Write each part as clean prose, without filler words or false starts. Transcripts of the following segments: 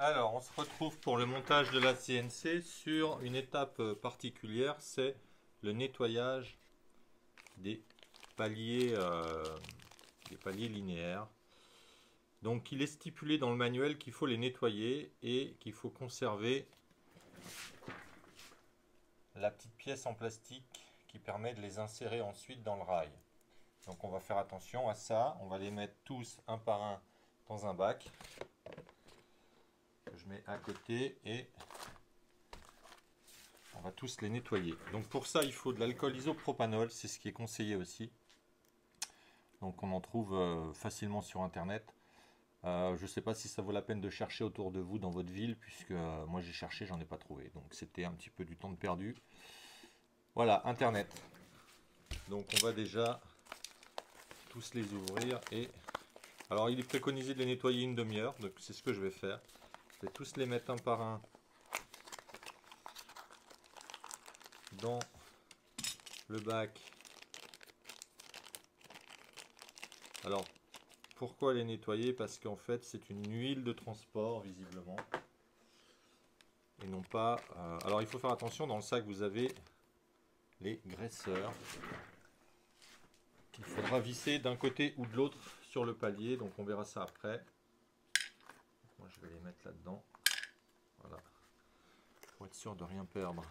Alors, on se retrouve pour le montage de la CNC sur une étape particulière, c'est le nettoyage des paliers, linéaires. Donc, il est stipulé dans le manuel qu'il faut les nettoyer et qu'il faut conserver la petite pièce en plastique qui permet de les insérer ensuite dans le rail. Donc, on va faire attention à ça. On va les mettre tous un par un dans un bac. Je mets à côté et on va tous les nettoyer. Donc pour ça il faut de l'alcool isopropanol, c'est ce qui est conseillé aussi. Donc on en trouve facilement sur internet. Je ne sais pas si ça vaut la peine de chercher autour de vous dans votre ville, puisque moi j'ai cherché, j'en ai pas trouvé. Donc c'était un petit peu du temps de perdu. Voilà, internet. Donc on va déjà tous les ouvrir et alors il est préconisé de les nettoyer une demi-heure, donc c'est ce que je vais faire. Je vais tous les mettre un par un dans le bac. Alors, pourquoi les nettoyer? Parce qu'en fait, c'est une huile de transport, visiblement. Et non pas... alors, il faut faire attention, dans le sac, vous avez les graisseurs qu'il faudra visser d'un côté ou de l'autre sur le palier. Donc, on verra ça après. Moi, je vais les mettre là-dedans. Voilà. Pour être sûr de rien perdre.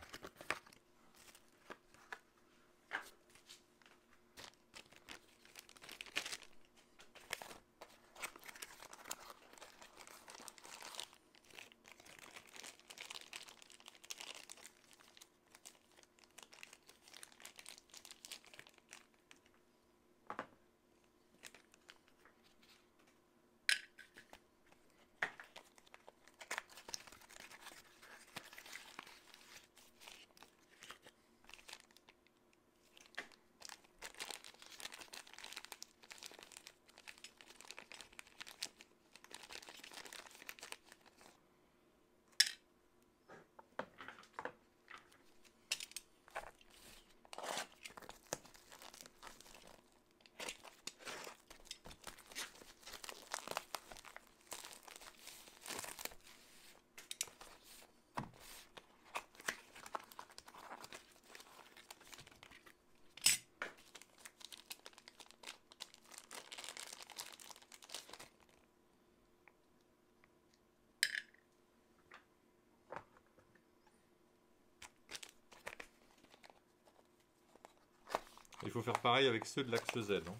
Il faut faire pareil avec ceux de l'axe Z. Hein.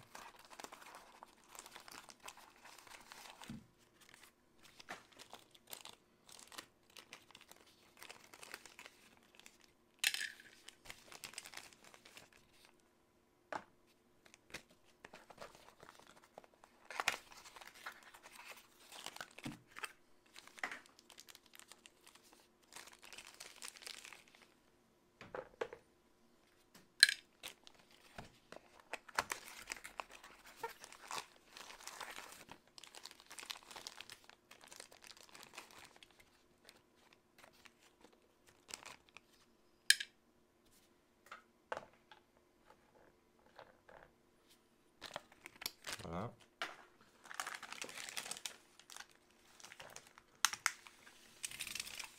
Voilà.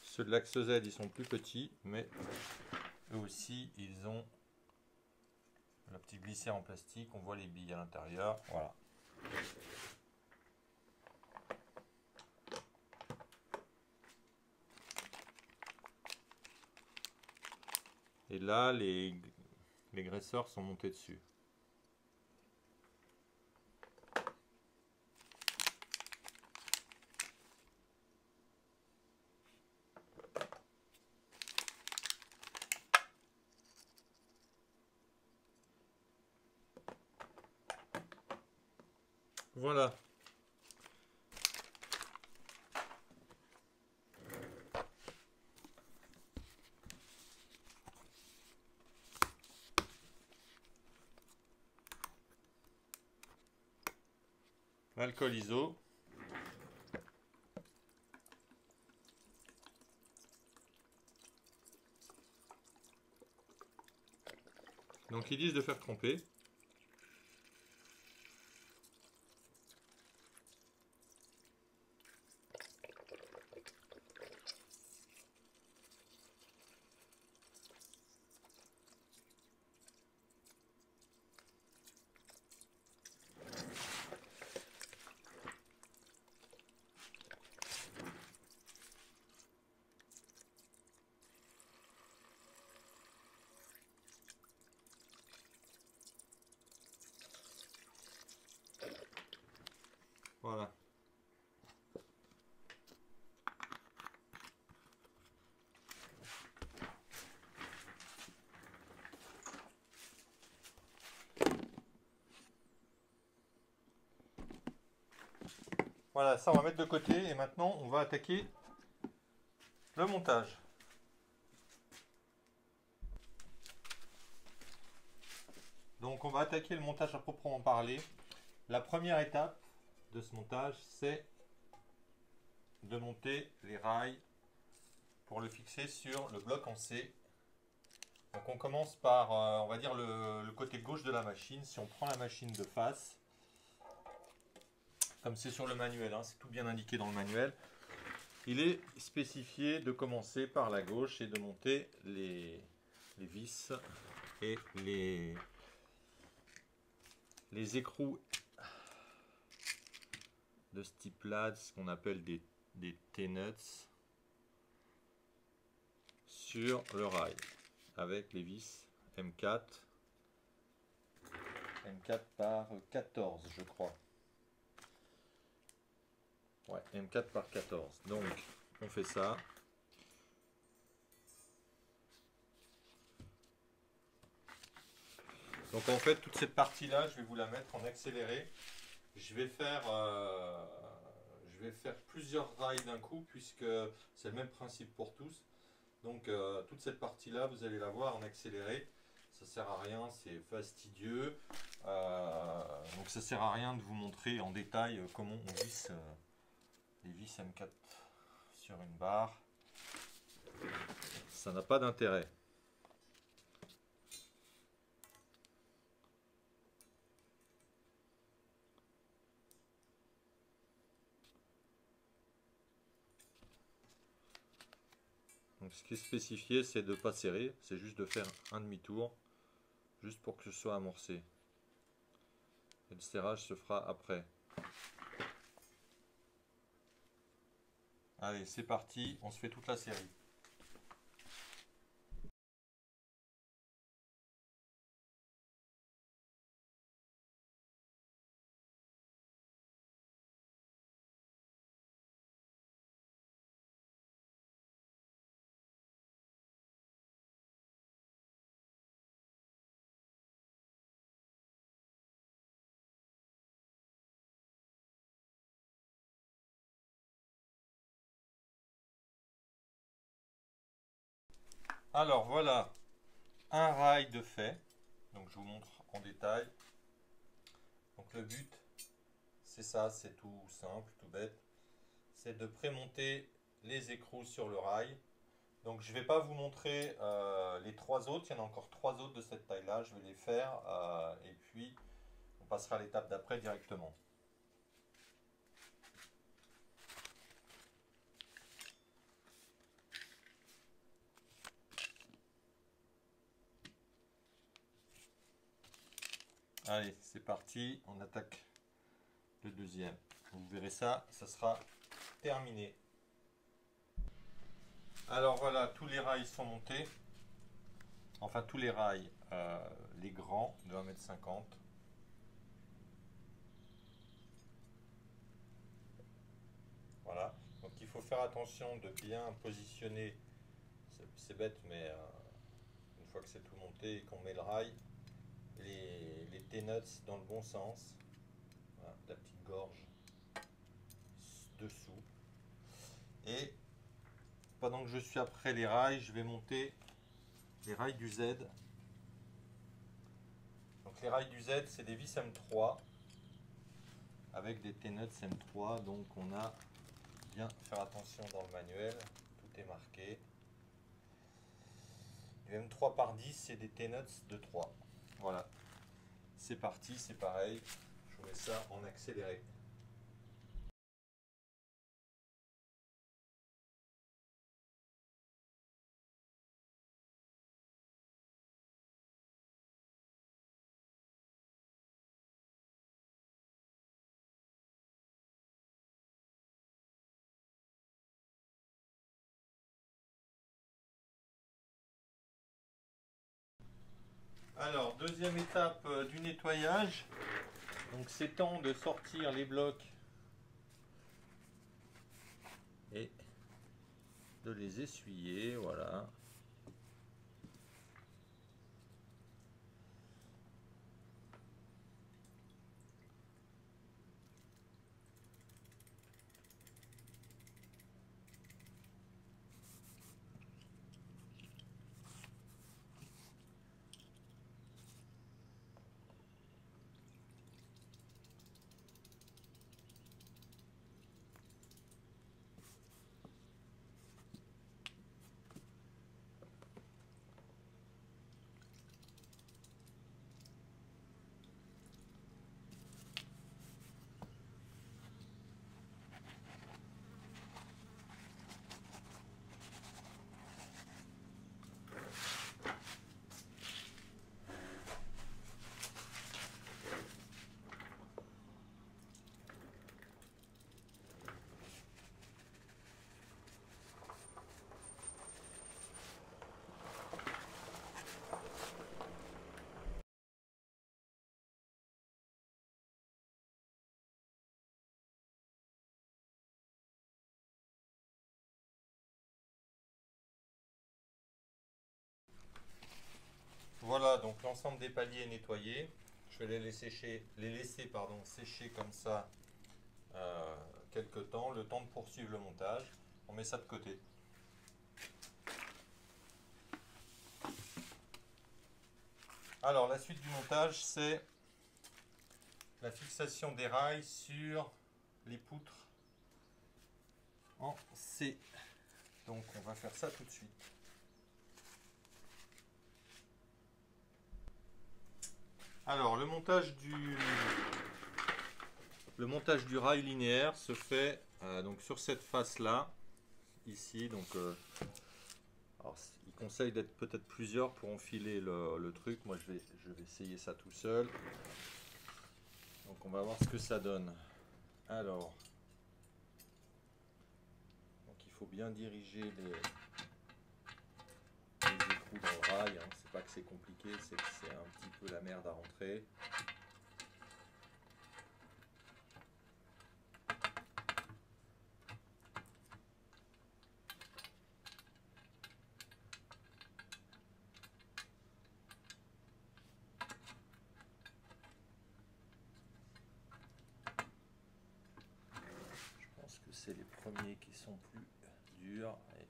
Ceux de l'axe Z, ils sont plus petits, mais eux aussi, ils ont la petite glissière en plastique. On voit les billes à l'intérieur. Voilà. Et là, les graisseurs sont montés dessus. Voilà. L'alcool iso. Donc ils disent de faire tremper. Voilà, ça on va mettre de côté et maintenant on va attaquer le montage. Donc on va attaquer le montage à proprement parler. La première étape de ce montage, c'est de monter les rails pour le fixer sur le bloc en C. Donc on commence par, on va dire, le côté gauche de la machine. Si on prend la machine de face, comme c'est sur le manuel, hein, c'est tout bien indiqué dans le manuel, il est spécifié de commencer par la gauche et de monter les vis et les écrous de ce type-là, ce qu'on appelle des T-nuts, sur le rail avec les vis M4 par 14 je crois. Ouais, M4 par 14. Donc on fait ça. Donc en fait toute cette partie là je vais vous la mettre en accéléré. Je vais faire plusieurs rails d'un coup puisque c'est le même principe pour tous. Donc toute cette partie là vous allez la voir en accéléré. Ça sert à rien, c'est fastidieux. Donc ça sert à rien de vous montrer en détail comment on visse les vis M4 sur une barre. Ça n'a pas d'intérêt. Donc ce qui est spécifié, c'est de ne pas serrer, c'est juste de faire un demi-tour, juste pour que ce soit amorcé. Et le serrage se fera après. Allez, c'est parti, on se fait toute la série. Alors voilà, un rail de fait. Donc je vous montre en détail. Donc le but, c'est ça, c'est tout simple, tout bête. C'est de prémonter les écrous sur le rail. Donc je ne vais pas vous montrer les trois autres, il y en a encore trois autres de cette taille-là, je vais les faire et puis on passera à l'étape d'après directement. Allez, c'est parti, on attaque le deuxième. Vous verrez ça, ça sera terminé. Alors voilà, tous les rails sont montés. Enfin, tous les rails, les grands de 1,50 m. Voilà, donc il faut faire attention de bien positionner, c'est bête, mais une fois que c'est tout monté et qu'on met le rail, les T-nuts dans le bon sens. Voilà, la petite gorge dessous. Et pendant que je suis après les rails, je vais monter les rails du Z. Donc les rails du Z, c'est des vis M3 avec des T-nuts M3. Donc on a bien faire attention dans le manuel, tout est marqué. Du M3 par 10, c'est des T-nuts de 3. Voilà, c'est parti, c'est pareil. Je vous mets ça en accéléré. Alors, deuxième étape du nettoyage. Donc, c'est temps de sortir les blocs et de les essuyer. Voilà. donc l'ensemble des paliers est nettoyé. Je vais les laisser sécher comme ça quelques temps, le temps de poursuivre le montage. On met ça de côté. Alors la suite du montage, c'est la fixation des rails sur les poutres en C. Donc on va faire ça tout de suite. Alors le montage du rail linéaire se fait donc sur cette face là, ici. Donc alors, il conseille d'être peut-être plusieurs pour enfiler le truc. Moi je vais essayer ça tout seul. Donc on va voir ce que ça donne. Alors, donc il faut bien diriger les écrous dans le rail. Hein. C'est pas que c'est compliqué, c'est que c'est un petit peu la merde à rentrer. Je pense que c'est les premiers qui sont plus durs. Et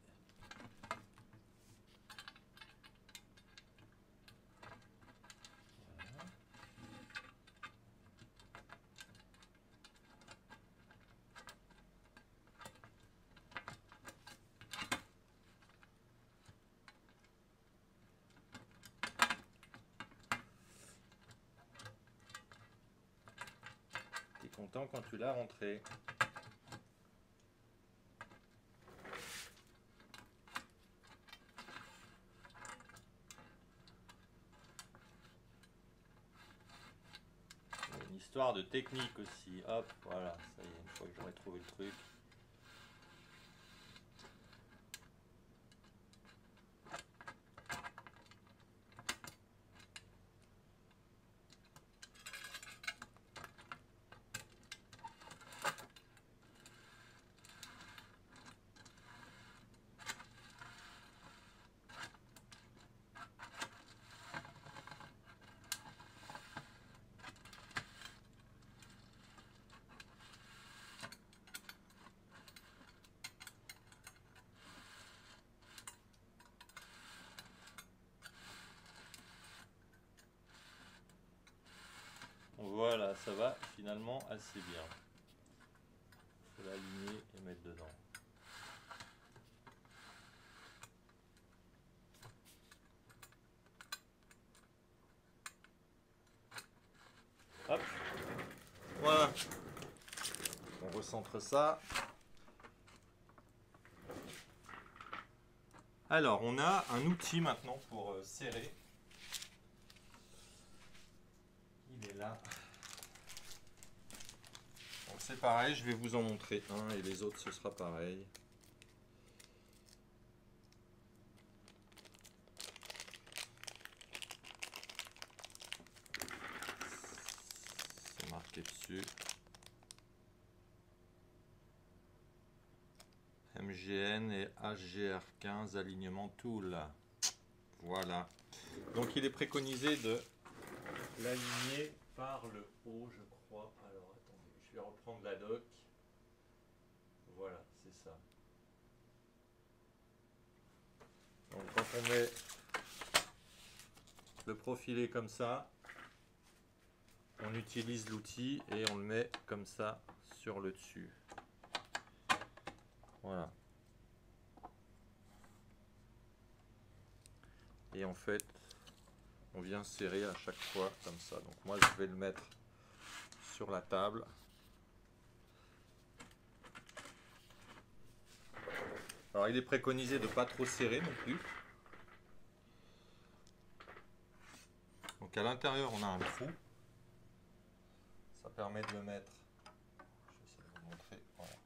t'es content quand tu l'as rentré. Une histoire de technique aussi. Hop, voilà, ça y est, une fois que j'aurai trouvé le truc. Voilà, ça va finalement assez bien. Il faut l'aligner et mettre dedans. Hop, voilà. On recentre ça. Alors, on a un outil maintenant pour serrer. Il est là. Donc c'est pareil, je vais vous en montrer un et les autres ce sera pareil. C'est marqué dessus. MGN et HGR15 alignement tool. Voilà. Donc il est préconisé de l'aligner par le haut, je crois. Alors attendez, je vais reprendre la doc. Voilà, c'est ça. Donc quand on met le profilé comme ça, on utilise l'outil et on le met comme ça sur le dessus. Voilà. Et en fait, on vient serrer à chaque fois comme ça. Donc moi je vais le mettre sur la table. Alors il est préconisé de ne pas trop serrer non plus. Donc à l'intérieur on a un trou. Ça permet de le mettre, je vais essayer de vous montrer, voilà,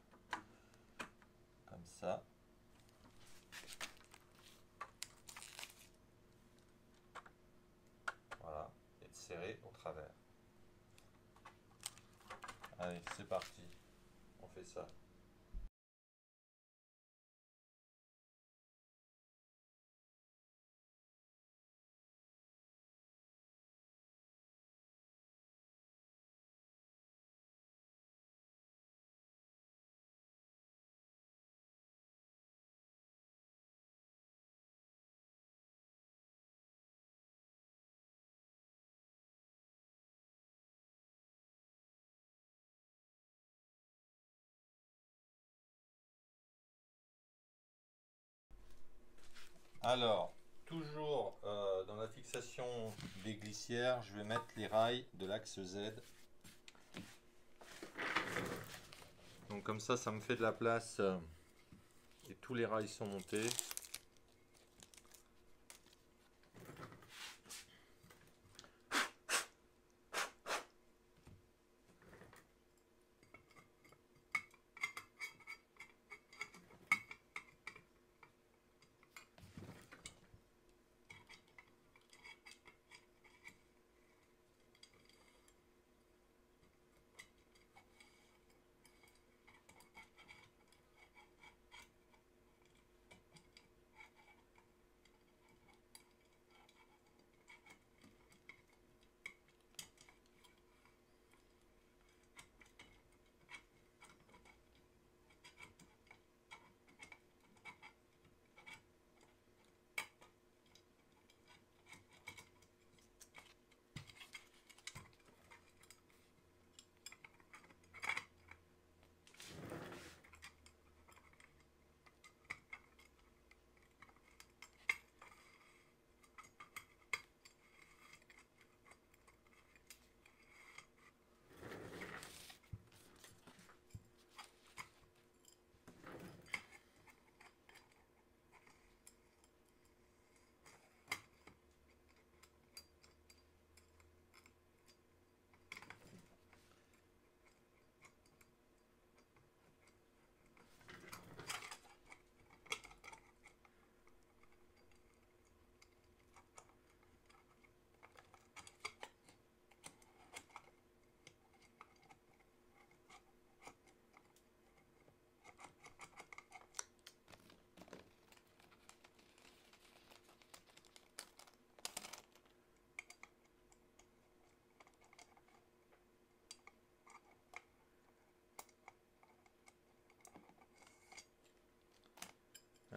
comme ça. Voilà, et de serrer au travers. Allez, c'est parti, on fait ça. Alors, toujours dans la fixation des glissières, je vais mettre les rails de l'axe Z. Donc comme ça me fait de la place et tous les rails sont montés.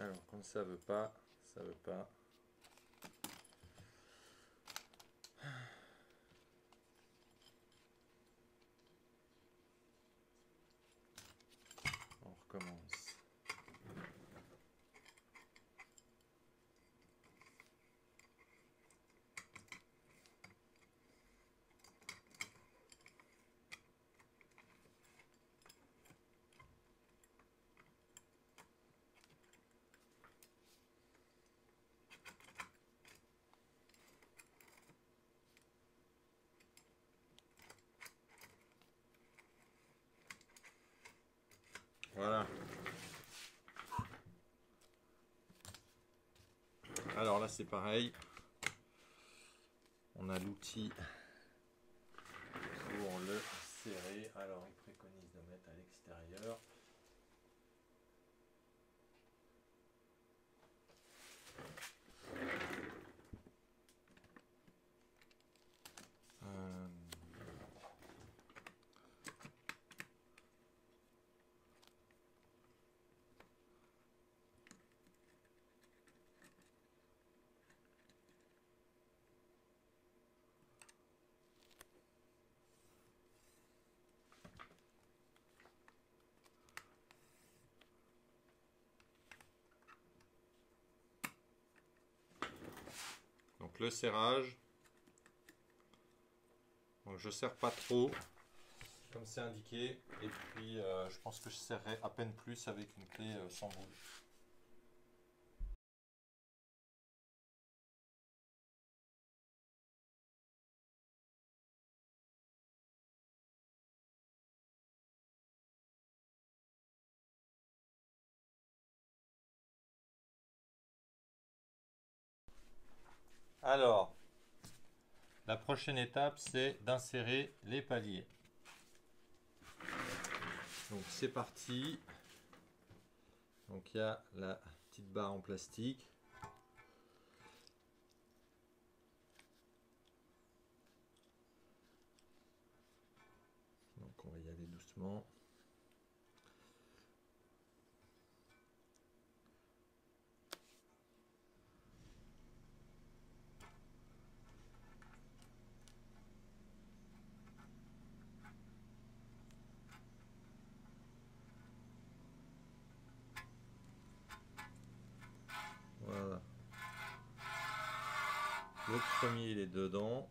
Alors quand ça veut pas, ça veut pas. On recommence. Voilà. Alors là c'est pareil. On a l'outil pour le serrer. Alors il préconise de mettre à l'extérieur. Donc le serrage. Donc je serre pas trop comme c'est indiqué et puis je pense que je serrerai à peine plus avec une clé sans boule. Alors, la prochaine étape, c'est d'insérer les paliers. Donc c'est parti. Donc il y a la petite barre en plastique. Donc on va y aller doucement. Voilà. Le premier il est dedans.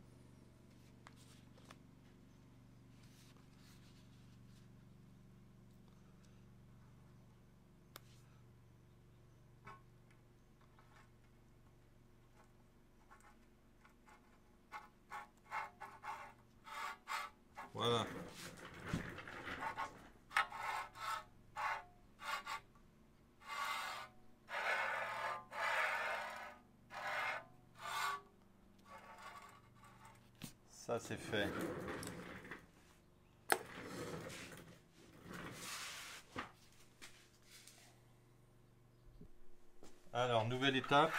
Voilà. Ça c'est fait. Alors, nouvelle étape.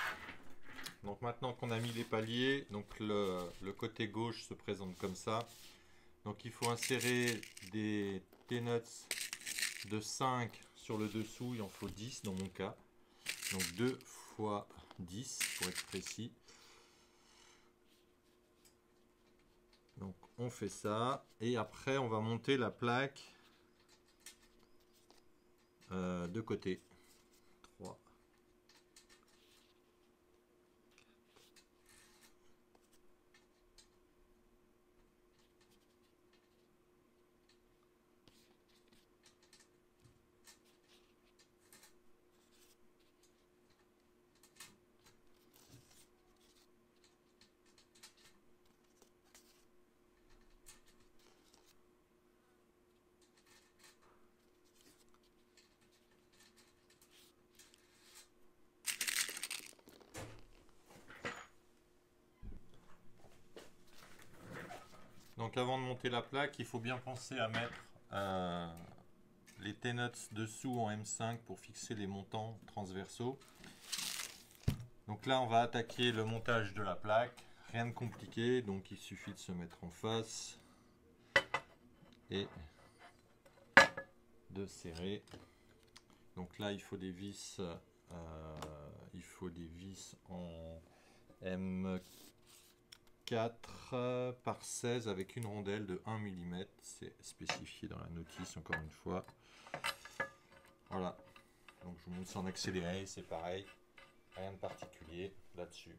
Donc maintenant qu'on a mis les paliers, donc le côté gauche se présente comme ça. Donc il faut insérer des T-nuts de 5 sur le dessous, il en faut 10 dans mon cas. Donc 2 fois 10 pour être précis. Donc on fait ça et après on va monter la plaque de côté. 3. Donc avant de monter la plaque, il faut bien penser à mettre les T-nuts dessous en M5 pour fixer les montants transversaux. Donc là on va attaquer le montage de la plaque, rien de compliqué, donc il suffit de se mettre en face et de serrer. Donc là il faut des vis, en M4 par 16 avec une rondelle de 1 mm, c'est spécifié dans la notice encore une fois. Voilà, donc je vous montre ça en accéléré, c'est pareil, rien de particulier là-dessus.